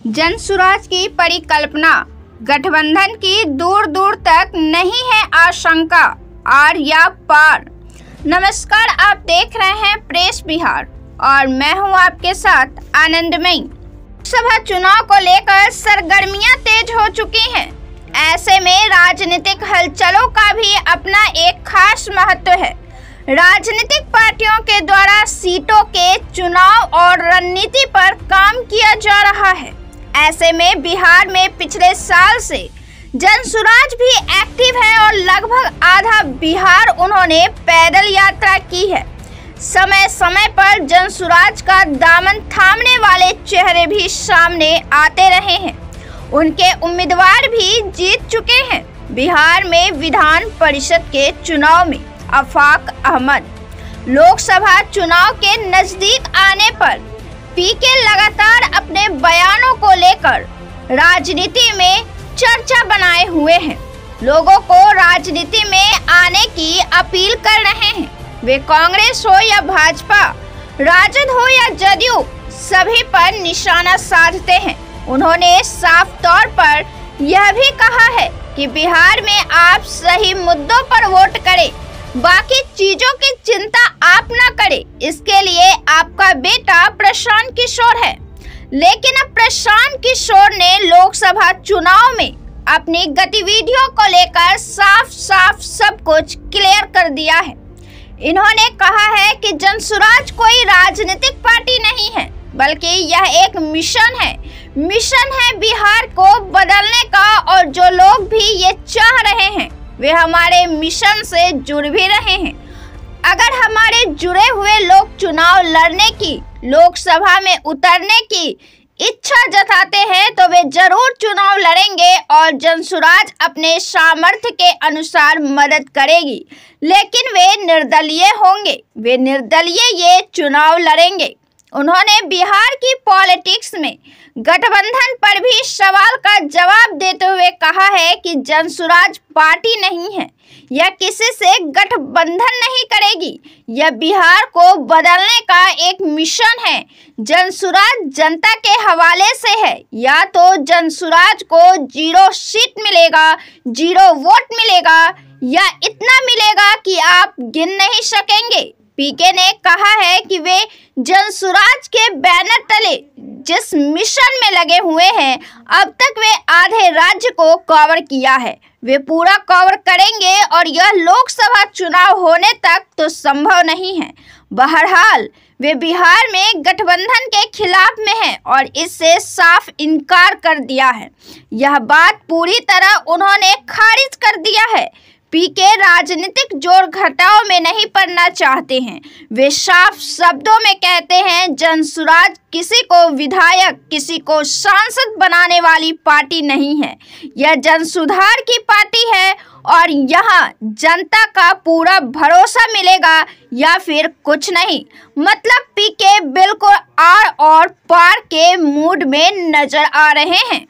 जनसुराज की परिकल्पना गठबंधन की दूर दूर तक नहीं है आशंका आर या पार। नमस्कार, आप देख रहे हैं प्रेस बिहार और मैं हूं आपके साथ आनंदमयी। लोकसभा चुनाव को लेकर सरगर्मियां तेज हो चुकी हैं। ऐसे में राजनीतिक हलचलों का भी अपना एक खास महत्व है। राजनीतिक पार्टियों के द्वारा सीटों के चुनाव और रणनीति पर काम किया जा रहा है। ऐसे में बिहार में पिछले साल से जनसुराज भी एक्टिव है और लगभग आधा बिहार उन्होंने पैदल यात्रा की है। समय समय पर जनसुराज का दामन थामने वाले चेहरे भी सामने आते रहे हैं। उनके उम्मीदवार भी जीत चुके हैं। बिहार में विधान परिषद के चुनाव में आफाक अहमद। लोकसभा चुनाव के नजदीक आने पर पीके लगातार अपने बयानों को लेकर राजनीति में चर्चा बनाए हुए हैं। लोगों को राजनीति में आने की अपील कर रहे हैं। वे कांग्रेस हो या भाजपा, राजद हो या जदयू, सभी पर निशाना साधते हैं। उन्होंने साफ तौर पर यह भी कहा है कि बिहार में आप सही मुद्दों पर वोट करें, बाकी चीजों की चिंता आप न करें। इसके लिए आपका बेटा प्रशांत किशोर है। लेकिन अब प्रशांत किशोर ने लोकसभा चुनाव में अपनी गतिविधियों को लेकर साफ साफ सब कुछ क्लियर कर दिया है। इन्होंने कहा है कि जनसुराज कोई राजनीतिक पार्टी नहीं है, बल्कि यह एक मिशन है। मिशन है बिहार को बदलने का, और जो लोग भी ये चाह रहे हैं वे हमारे मिशन से जुड़ भी रहे हैं। अगर हमारे जुड़े हुए लोग चुनाव लड़ने की, लोकसभा में उतरने की इच्छा जताते हैं तो वे जरूर चुनाव लड़ेंगे और जनसुराज अपने सामर्थ्य के अनुसार मदद करेगी। लेकिन वे निर्दलीय होंगे, वे निर्दलीय ये चुनाव लड़ेंगे। उन्होंने बिहार की पॉलिटिक्स में गठबंधन पर भी सवाल का जवाब देते हुए कहा है कि जनसुराज पार्टी नहीं है, यह किसी से गठबंधन नहीं करेगी। यह बिहार को बदलने का एक मिशन है। जनसुराज जनता के हवाले से है। या तो जनसुराज को 0 सीट मिलेगा, 0 वोट मिलेगा, या इतना मिलेगा कि आप गिन नहीं सकेंगे। पीके ने कहा है कि वे जनसुराज के बैनर तले जिस मिशन में लगे हुए हैं, अब तक वे आधे राज्य को कवर किया है, वे पूरा कवर करेंगे और यह लोकसभा चुनाव होने तक तो संभव नहीं है। बहरहाल वे बिहार में गठबंधन के खिलाफ में हैं और इससे साफ इनकार कर दिया है। यह बात पूरी तरह उन्होंने खारिज कर दिया है। पीके राजनीतिक जोड़ घटाव में नहीं पड़ना चाहते हैं। वे साफ शब्दों में कहते हैं जनसुराज किसी को विधायक, किसी को सांसद बनाने वाली पार्टी नहीं है। यह जनसुधार की पार्टी है और यहाँ जनता का पूरा भरोसा मिलेगा या फिर कुछ नहीं। मतलब पीके बिल्कुल आर और पार के मूड में नजर आ रहे हैं।